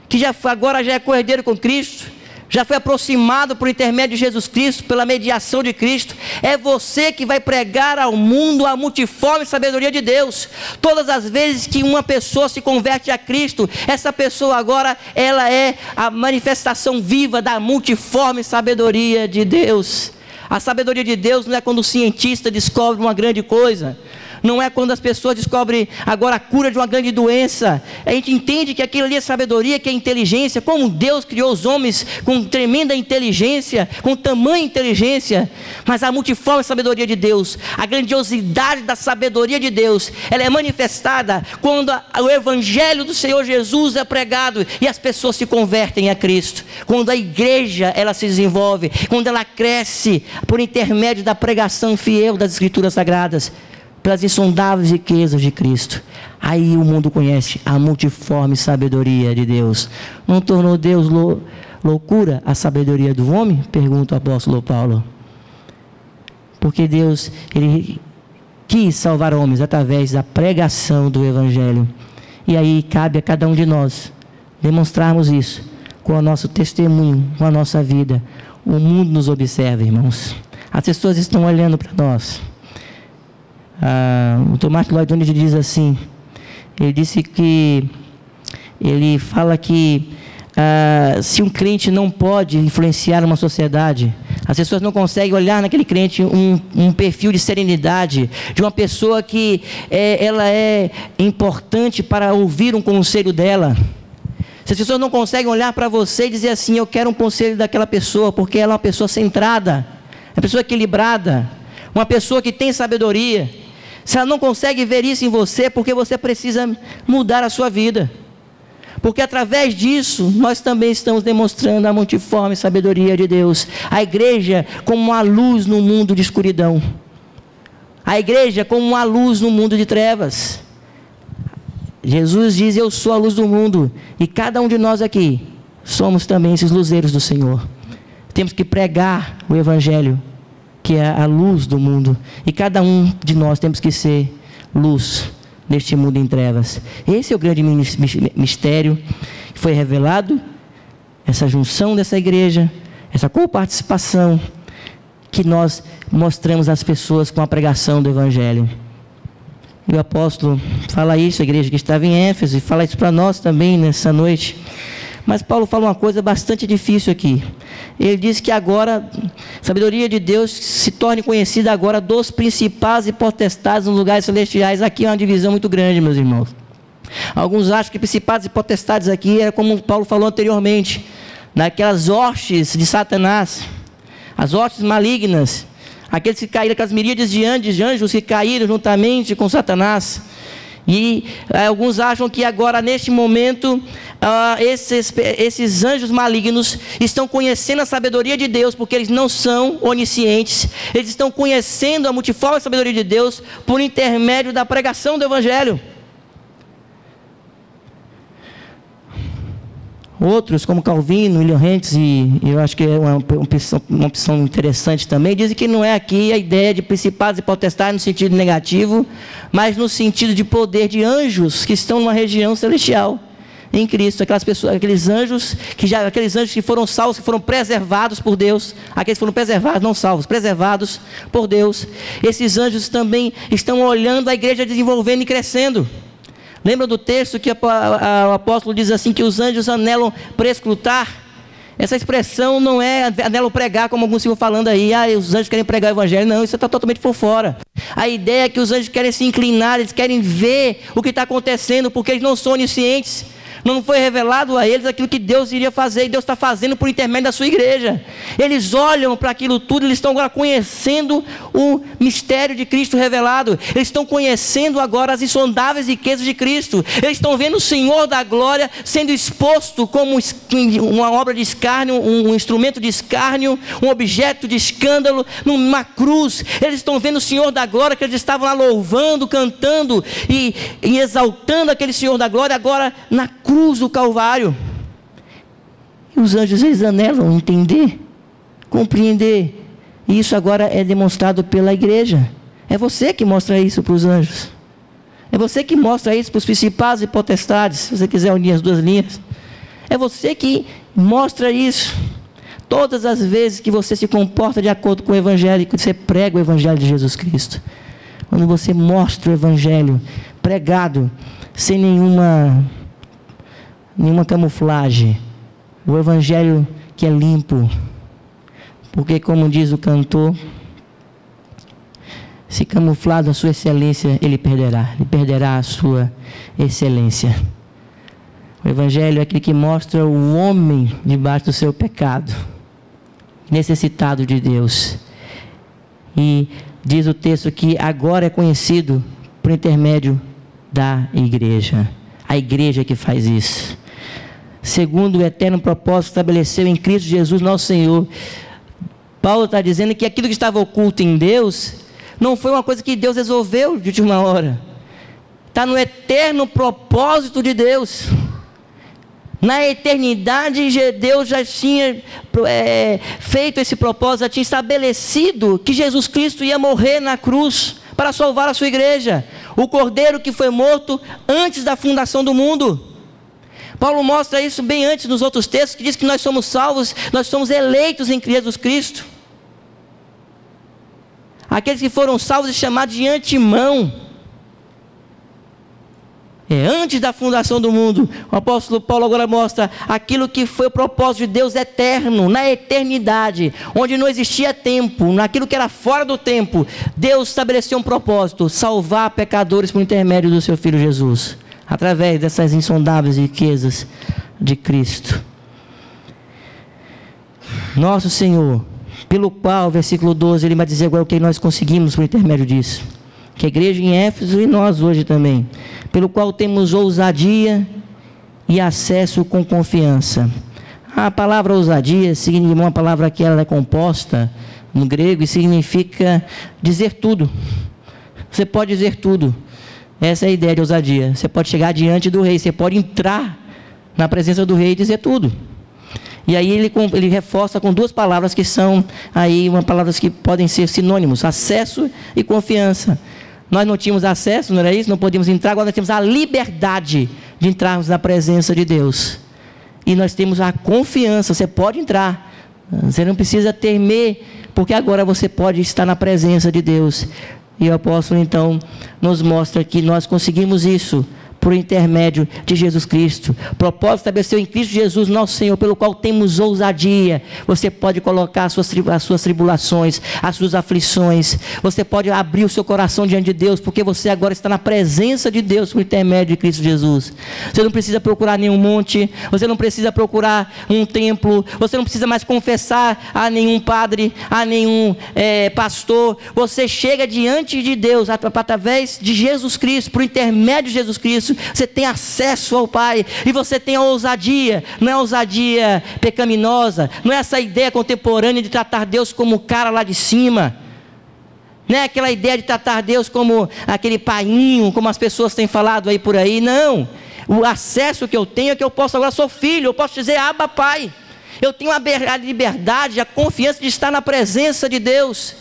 que agora já é cordeiro com Cristo, já foi aproximado por intermédio de Jesus Cristo, pela mediação de Cristo. É você que vai pregar ao mundo a multiforme sabedoria de Deus. Todas as vezes que uma pessoa se converte a Cristo, essa pessoa agora, ela é a manifestação viva da multiforme sabedoria de Deus. A sabedoria de Deus não é quando o cientista descobre uma grande coisa, não é quando as pessoas descobrem agora a cura de uma grande doença. A gente entende que aquilo ali é sabedoria, que é inteligência, como Deus criou os homens com tremenda inteligência, com tamanha inteligência. Mas a multiforme sabedoria de Deus, a grandiosidade da sabedoria de Deus, ela é manifestada quando o Evangelho do Senhor Jesus é pregado e as pessoas se convertem a Cristo. Quando a igreja, ela se desenvolve, quando ela cresce por intermédio da pregação fiel das Escrituras Sagradas, pelas insondáveis riquezas de Cristo. Aí o mundo conhece a multiforme sabedoria de Deus. Não tornou Deus loucura a sabedoria do homem? Pergunta o apóstolo Paulo. Porque Deus, Ele quis salvar homens através da pregação do Evangelho. E aí cabe a cada um de nós demonstrarmos isso com o nosso testemunho, com a nossa vida. O mundo nos observa, irmãos. As pessoas estão olhando para nós. O Thomas Lloyd Jones diz assim, ele fala que se um crente não pode influenciar uma sociedade, as pessoas não conseguem olhar naquele crente um perfil de serenidade, de uma pessoa que ela é importante para ouvir um conselho dela. Se as pessoas não conseguem olhar para você e dizer assim, eu quero um conselho daquela pessoa, porque ela é uma pessoa centrada, uma pessoa equilibrada, uma pessoa que tem sabedoria. Se ela não consegue ver isso em você, porque você precisa mudar a sua vida. Porque através disso, nós também estamos demonstrando a multiforme sabedoria de Deus. A igreja como uma luz no mundo de escuridão. A igreja como uma luz no mundo de trevas. Jesus diz, eu sou a luz do mundo. E cada um de nós aqui, somos também esses luzeiros do Senhor. Temos que pregar o Evangelho, que é a luz do mundo. E cada um de nós temos que ser luz neste mundo em trevas. Esse é o grande mistério que foi revelado, essa junção dessa igreja, essa coparticipação que nós mostramos às pessoas com a pregação do Evangelho. E o apóstolo fala isso, a igreja que estava em Éfeso, e fala isso para nós também nessa noite. Mas Paulo fala uma coisa bastante difícil aqui. Ele diz que agora, a sabedoria de Deus se torne conhecida agora dos principados e potestades nos lugares celestiais. Aqui é uma divisão muito grande, meus irmãos. Alguns acham que principados e potestades aqui é como Paulo falou anteriormente, naquelas hostes de Satanás, as hostes malignas, aqueles que caíram, aquelas miríades de anjos que caíram juntamente com Satanás. E alguns acham que agora, neste momento, esses anjos malignos estão conhecendo a sabedoria de Deus, porque eles não são oniscientes. Eles estão conhecendo a multiforme sabedoria de Deus por intermédio da pregação do Evangelho. Outros, como Calvino, William Hentz, e eu acho que é uma opção interessante também, dizem que não é aqui a ideia de principados e potestades no sentido negativo, mas no sentido de poder de anjos que estão numa região celestial em Cristo. Aquelas pessoas, aqueles anjos que foram salvos, que foram preservados por Deus, aqueles que foram preservados, não salvos, preservados por Deus. Esses anjos também estão olhando a igreja desenvolvendo e crescendo. Lembra do texto que o apóstolo diz assim, que os anjos anelam prescrutar? Essa expressão não é anelam pregar, como alguns estão falando aí, os anjos querem pregar o Evangelho. Não, isso está totalmente por fora. A ideia é que os anjos querem se inclinar, eles querem ver o que está acontecendo, porque eles não são oniscientes. Não foi revelado a eles aquilo que Deus iria fazer, e Deus está fazendo por intermédio da sua igreja. Eles olham para aquilo tudo, eles estão agora conhecendo o mistério de Cristo revelado. Eles estão conhecendo agora as insondáveis riquezas de Cristo. Eles estão vendo o Senhor da glória sendo exposto como uma obra de escárnio, um instrumento de escárnio, um objeto de escândalo, numa cruz. Eles estão vendo o Senhor da glória, que eles estavam lá louvando, cantando e exaltando aquele Senhor da glória, agora na cruz do Calvário. E os anjos, eles anelam entender, compreender. E isso agora é demonstrado pela igreja. É você que mostra isso para os anjos. É você que mostra isso para os principados e potestades. Se você quiser unir as duas linhas, é você que mostra isso. Todas as vezes que você se comporta de acordo com o Evangelho, que você prega o Evangelho de Jesus Cristo, quando você mostra o Evangelho pregado sem nenhuma camuflagem, o Evangelho que é limpo, porque, como diz o cantor, se camuflar da sua excelência, ele perderá a sua excelência. O Evangelho é aquele que mostra o homem debaixo do seu pecado, necessitado de Deus. E diz o texto que agora é conhecido por intermédio da igreja. A igreja que faz isso, segundo o eterno propósito que estabeleceu em Cristo Jesus nosso Senhor. Paulo está dizendo que aquilo que estava oculto em Deus não foi uma coisa que Deus resolveu de última hora. Está no eterno propósito de Deus. Na eternidade, Deus já tinha feito esse propósito, já tinha estabelecido que Jesus Cristo ia morrer na cruz para salvar a sua igreja. O Cordeiro que foi morto antes da fundação do mundo. Paulo mostra isso bem antes nos outros textos, que diz que nós somos salvos, nós somos eleitos em Jesus Cristo. Aqueles que foram salvos e chamados de antemão. Antes da fundação do mundo. O apóstolo Paulo agora mostra aquilo que foi o propósito de Deus eterno, na eternidade, onde não existia tempo, naquilo que era fora do tempo. Deus estabeleceu um propósito: salvar pecadores por intermédio do seu Filho Jesus, através dessas insondáveis riquezas de Cristo. Nosso Senhor, pelo qual, versículo 12, ele vai dizer agora o que nós conseguimos por intermédio disso. Que a igreja em Éfeso e nós hoje também. Pelo qual temos ousadia e acesso com confiança. A palavra ousadia significa uma palavra que ela é composta no grego e significa dizer tudo. Você pode dizer tudo. Essa é a ideia de ousadia. Você pode chegar diante do rei, você pode entrar na presença do rei e dizer tudo. E aí ele reforça com duas palavras que são aí palavras que podem ser sinônimos: acesso e confiança. Nós não tínhamos acesso, não era isso? Não podíamos entrar, agora nós temos a liberdade de entrarmos na presença de Deus. E nós temos a confiança, você pode entrar. Você não precisa temer, porque agora você pode estar na presença de Deus. E o apóstolo então nos mostra que nós conseguimos isso por intermédio de Jesus Cristo. O propósito estabeleceu em Cristo Jesus, nosso Senhor, pelo qual temos ousadia. Você pode colocar as suas tribulações, as suas aflições. Você pode abrir o seu coração diante de Deus, porque você agora está na presença de Deus por intermédio de Cristo Jesus. Você não precisa procurar nenhum monte, você não precisa procurar um templo, você não precisa mais confessar a nenhum padre, a nenhum pastor. Você chega diante de Deus através de Jesus Cristo, por intermédio de Jesus Cristo. Você tem acesso ao Pai e você tem a ousadia. Não é ousadia pecaminosa, não é essa ideia contemporânea de tratar Deus como o cara lá de cima, não é aquela ideia de tratar Deus como aquele painho, como as pessoas têm falado aí por aí. Não, o acesso que eu tenho é que eu posso agora, sou filho, eu posso dizer Abba Pai. Eu tenho a liberdade, a confiança de estar na presença de Deus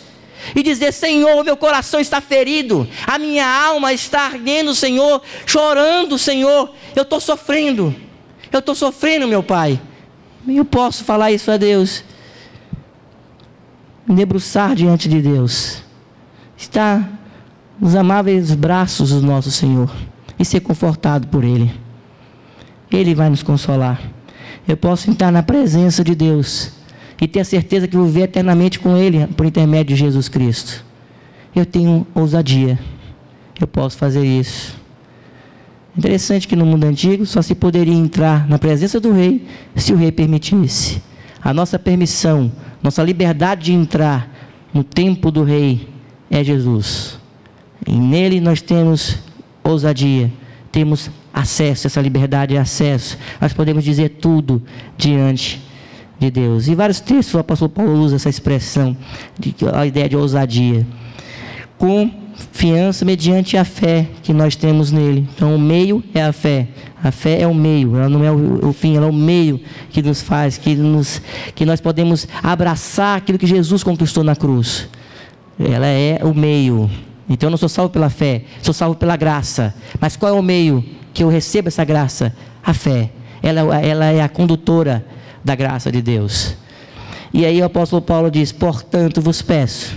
e dizer: Senhor, meu coração está ferido, a minha alma está ardendo, Senhor, chorando, Senhor, eu estou sofrendo, meu Pai. Eu posso falar isso a Deus, me debruçar diante de Deus, estar nos amáveis braços do nosso Senhor e ser confortado por Ele. Ele vai nos consolar. Eu posso estar na presença de Deus e ter a certeza que vou viver eternamente com Ele por intermédio de Jesus Cristo. Eu tenho ousadia, eu posso fazer isso. Interessante que no mundo antigo só se poderia entrar na presença do rei se o rei permitisse. A nossa permissão, nossa liberdade de entrar no templo do rei é Jesus. E nele nós temos ousadia, temos acesso, essa liberdade é acesso. Nós podemos dizer tudo diante de Deus. E vários textos o apóstolo Paulo usa essa expressão, a ideia de ousadia. Confiança mediante a fé que nós temos nele. Então o meio é a fé. A fé é o meio, ela não é o fim, ela é o meio que nos faz, que nós podemos abraçar aquilo que Jesus conquistou na cruz. Ela é o meio. Então eu não sou salvo pela fé, sou salvo pela graça. Mas qual é o meio que eu recebo essa graça? A fé. Ela é a condutora da graça de Deus. E aí o apóstolo Paulo diz: portanto vos peço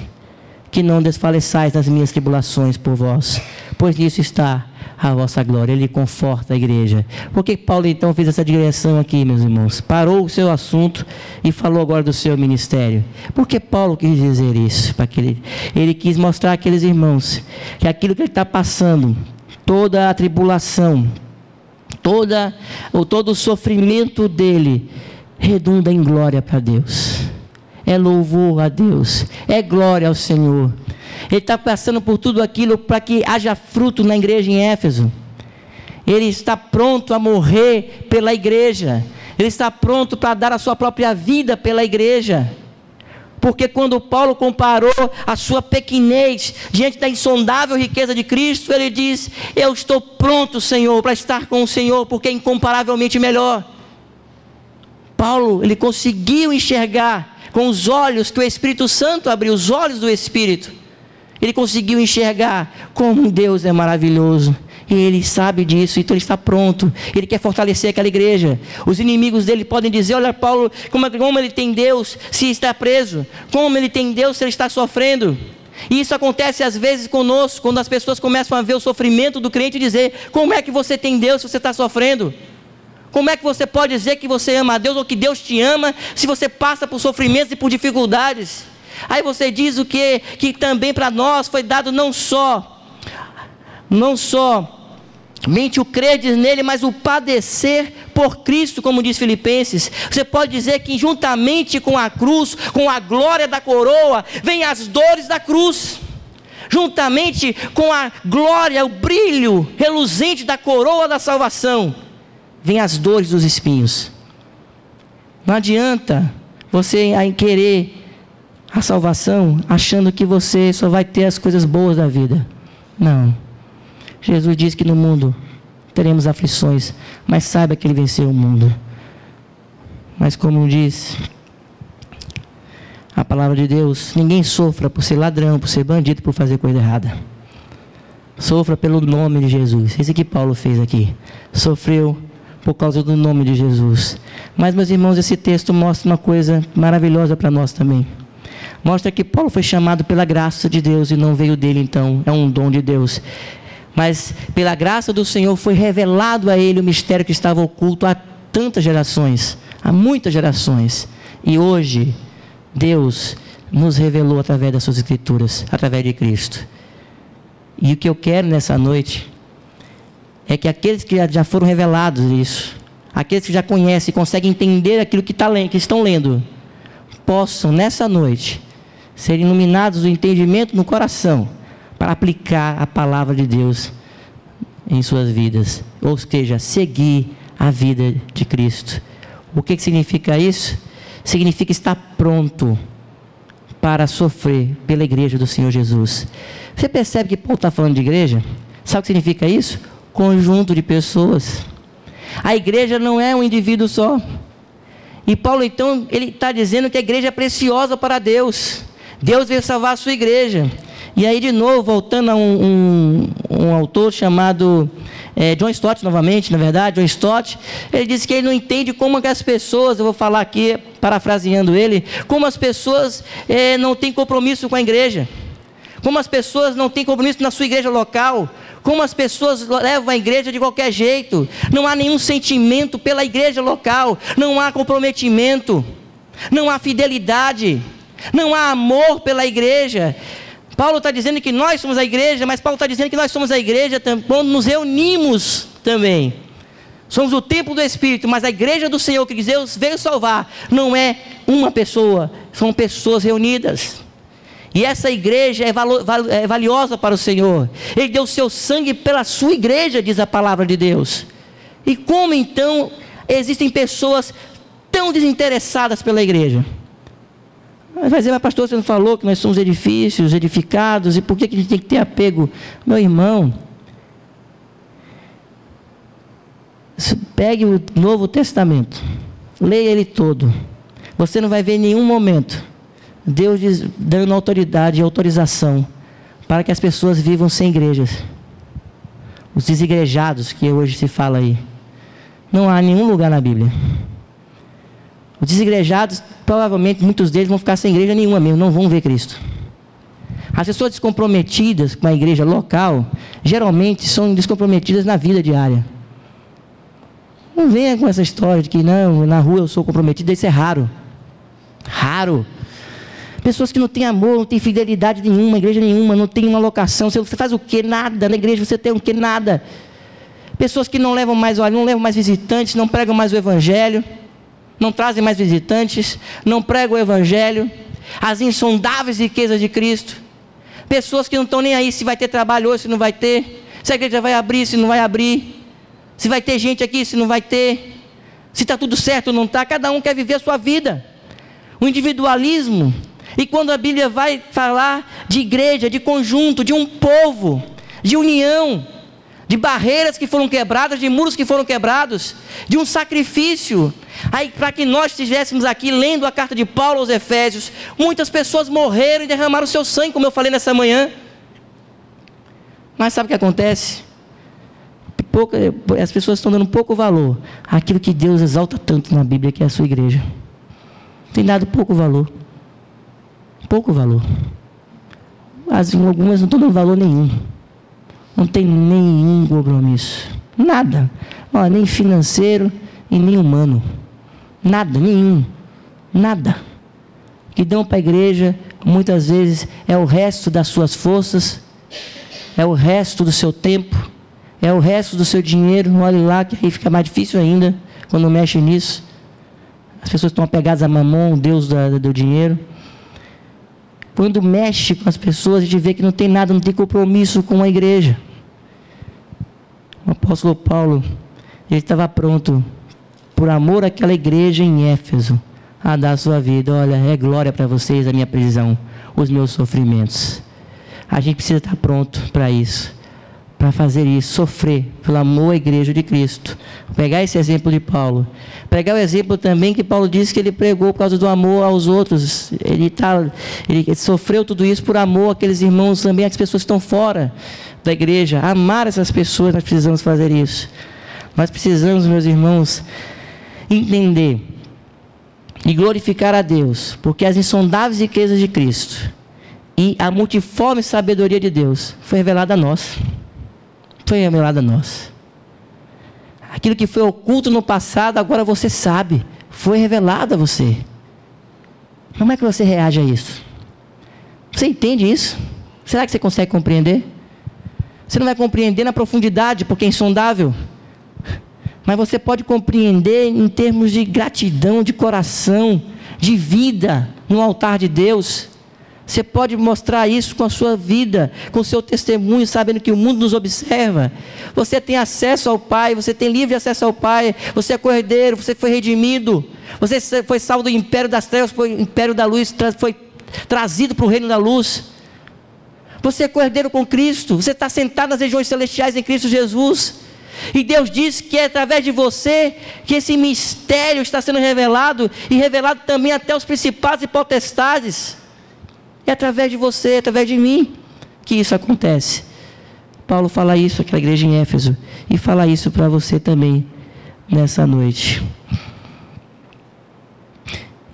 que não desfaleçais nas minhas tribulações por vós, pois nisso está a vossa glória. Ele conforta a igreja. Por que Paulo então fez essa digressão aqui, meus irmãos? Parou o seu assunto e falou agora do seu ministério. Por que Paulo quis dizer isso? Ele quis mostrar àqueles irmãos que aquilo que ele está passando, toda a tribulação, todo o sofrimento dele, redunda em glória para Deus. É louvor a Deus, é glória ao Senhor. Ele está passando por tudo aquilo para que haja fruto na igreja em Éfeso. Ele está pronto a morrer pela igreja. Ele está pronto para dar a sua própria vida pela igreja. Porque quando Paulo comparou a sua pequenez diante da insondável riqueza de Cristo, ele diz: eu estou pronto, Senhor, para estar com o Senhor, porque é incomparavelmente melhor. Paulo, ele conseguiu enxergar com os olhos que o Espírito Santo abriu, os olhos do Espírito. Ele conseguiu enxergar como Deus é maravilhoso. E ele sabe disso, então ele está pronto. Ele quer fortalecer aquela igreja. Os inimigos dele podem dizer: olha, Paulo, como ele tem Deus se está preso? Como ele tem Deus se ele está sofrendo? E isso acontece às vezes conosco, quando as pessoas começam a ver o sofrimento do crente e dizer: como é que você tem Deus se você está sofrendo? Como é que você pode dizer que você ama a Deus ou que Deus te ama se você passa por sofrimentos e por dificuldades? Aí você diz o quê? Que também para nós foi dado não só mente o credes nele, mas o padecer por Cristo, como diz Filipenses. Você pode dizer que juntamente com a cruz, com a glória da coroa, vem as dores da cruz. Juntamente com a glória, o brilho reluzente da coroa da salvação, vem as dores dos espinhos. Não adianta você querer a salvação achando que você só vai ter as coisas boas da vida. Não. Jesus disse que no mundo teremos aflições, mas saiba que Ele venceu o mundo. Mas como diz a palavra de Deus, ninguém sofra por ser ladrão, por ser bandido, por fazer coisa errada. Sofra pelo nome de Jesus. Isso que Paulo fez aqui. Sofreu por causa do nome de Jesus. Mas, meus irmãos, esse texto mostra uma coisa maravilhosa para nós também. Mostra que Paulo foi chamado pela graça de Deus e não veio dele, então é um dom de Deus. Mas pela graça do Senhor foi revelado a ele o mistério que estava oculto há tantas gerações, há muitas gerações. E hoje Deus nos revelou através das suas escrituras, através de Cristo. E o que eu quero nessa noite é que aqueles que já foram revelados isso, aqueles que já conhecem e conseguem entender aquilo que estão lendo, possam nessa noite ser iluminados do entendimento no coração para aplicar a palavra de Deus em suas vidas, ou seja, seguir a vida de Cristo. O que significa isso? Significa estar pronto para sofrer pela igreja do Senhor Jesus. Você percebe que Paulo está falando de igreja? Sabe o que significa isso? Conjunto de pessoas. A igreja não é um indivíduo só. E Paulo então, ele está dizendo que a igreja é preciosa para Deus. Deus veio salvar a sua igreja. E aí de novo, voltando a um autor chamado John Stott, novamente, na verdade, John Stott, ele disse que ele não entende como que as pessoas, eu vou falar aqui, parafraseando ele, como as pessoas não têm compromisso com a igreja, como as pessoas não têm compromisso na sua igreja local, como as pessoas levam a igreja de qualquer jeito, não há nenhum sentimento pela igreja local, não há comprometimento, não há fidelidade, não há amor pela igreja. Paulo está dizendo que nós somos a igreja, mas Paulo está dizendo que nós somos a igreja quando nos reunimos também. Somos o templo do Espírito, mas a igreja do Senhor que Deus veio salvar não é uma pessoa, são pessoas reunidas. E essa igreja é valiosa para o Senhor. Ele deu o seu sangue pela sua igreja, diz a palavra de Deus. E como então existem pessoas tão desinteressadas pela igreja? Vai dizer, mas pastor, você não falou que nós somos edifícios, edificados, e por que a gente tem que ter apego? Meu irmão, pegue o Novo Testamento, leia ele todo. Você não vai ver em nenhum momento Deus dando autoridade e autorização para que as pessoas vivam sem igrejas. Os desigrejados que hoje se fala aí. Não há nenhum lugar na Bíblia. Os desigrejados, provavelmente muitos deles vão ficar sem igreja nenhuma mesmo, não vão ver Cristo. As pessoas descomprometidas com a igreja local, geralmente são descomprometidas na vida diária. Não venha com essa história de que não, na rua eu sou comprometido, isso é raro. Raro. Pessoas que não têm amor, não têm fidelidade nenhuma, igreja nenhuma, não tem uma locação. Você faz o quê? Nada. Na igreja você tem o quê? Nada. Pessoas que não levam mais visitantes, não pregam mais o evangelho, não trazem mais visitantes, não pregam o evangelho, as insondáveis riquezas de Cristo. Pessoas que não estão nem aí se vai ter trabalho hoje, se não vai ter, se a igreja vai abrir, se não vai abrir, se vai ter gente aqui, se não vai ter, se está tudo certo ou não está. Cada um quer viver a sua vida. O individualismo. E quando a Bíblia vai falar de igreja, de conjunto, de um povo, de união, de barreiras que foram quebradas, de muros que foram quebrados, de um sacrifício, aí para que nós estivéssemos aqui lendo a carta de Paulo aos Efésios, muitas pessoas morreram e derramaram o seu sangue, como eu falei nessa manhã. Mas sabe o que acontece? As pessoas estão dando pouco valor àquilo que Deus exalta tanto na Bíblia, que é a sua igreja. Tem dado pouco valor. Pouco valor. Algumas não estão dando valor nenhum. Não tem nenhum compromisso. Nada. Nem financeiro e nem humano. Nada, nenhum. Nada. O que dão para a igreja, muitas vezes, é o resto das suas forças, é o resto do seu tempo, É o resto do seu dinheiro, olhe lá, que aí fica mais difícil ainda quando mexe nisso. As pessoas estão apegadas a Mamon, o Deus do dinheiro. Quando mexe com as pessoas, a gente vê que não tem nada, não tem compromisso com a igreja. O apóstolo Paulo, ele estava pronto, por amor àquela igreja em Éfeso, a dar a sua vida. Olha, é glória para vocês a minha prisão, os meus sofrimentos. A gente precisa estar pronto para isso, para fazer isso, sofrer pelo amor à igreja de Cristo. Pegar esse exemplo de Paulo, pegar o exemplo também que Paulo disse que ele pregou por causa do amor aos outros. Ele sofreu tudo isso por amor àqueles irmãos também, às pessoas que estão fora da igreja. Amar essas pessoas, nós precisamos fazer isso. Nós precisamos, meus irmãos, entender e glorificar a Deus, porque as insondáveis riquezas de Cristo e a multiforme sabedoria de Deus foi revelada a nós. Foi revelada a nós. Aquilo que foi oculto no passado, agora você sabe. Foi revelado a você. Como é que você reage a isso? Você entende isso? Será que você consegue compreender? Você não vai compreender na profundidade, porque é insondável. Mas você pode compreender em termos de gratidão, de coração, de vida no altar de Deus. Você pode mostrar isso com a sua vida, com o seu testemunho, sabendo que o mundo nos observa. Você tem acesso ao Pai, você tem livre acesso ao Pai, você é cordeiro, você foi redimido, você foi salvo do império das trevas, foi império da luz, foi trazido para o reino da luz. Você é cordeiro com Cristo, você está sentado nas regiões celestiais em Cristo Jesus. E Deus diz que é através de você que esse mistério está sendo revelado, e revelado também até os principados e potestades. É através de você, através de mim, que isso acontece. Paulo fala isso àquela igreja em Éfeso, e fala isso para você também nessa noite.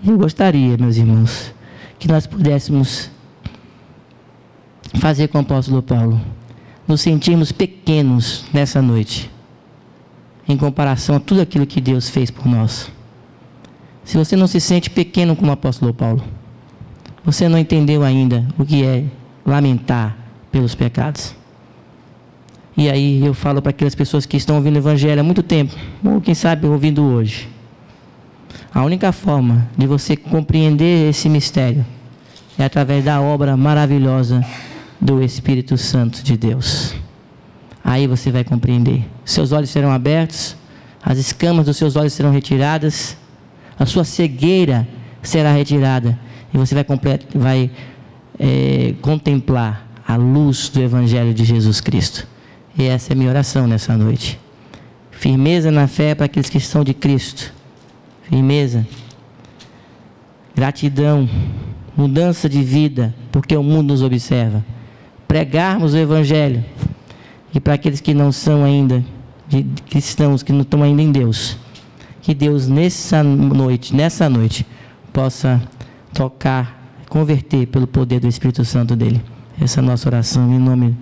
Eu gostaria, meus irmãos, que nós pudéssemos fazer com o apóstolo Paulo, nos sentirmos pequenos nessa noite, em comparação a tudo aquilo que Deus fez por nós. Se você não se sente pequeno como o apóstolo Paulo, você não entendeu ainda o que é lamentar pelos pecados. E aí eu falo para aquelas pessoas que estão ouvindo o Evangelho há muito tempo, ou quem sabe ouvindo hoje. A única forma de você compreender esse mistério é através da obra maravilhosa do Espírito Santo de Deus. Aí você vai compreender. Seus olhos serão abertos, as escamas dos seus olhos serão retiradas, a sua cegueira será retirada, e você vai contemplar a luz do Evangelho de Jesus Cristo. E essa é a minha oração nessa noite. Firmeza na fé para aqueles que estão de Cristo. Firmeza, gratidão, mudança de vida, porque o mundo nos observa. Pregarmos o Evangelho. E para aqueles que não são ainda de cristãos, que não estão ainda em Deus, que Deus nessa noite possa tocar, converter pelo poder do Espírito Santo dele. Essa é a nossa oração em nome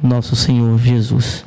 do nosso Senhor Jesus.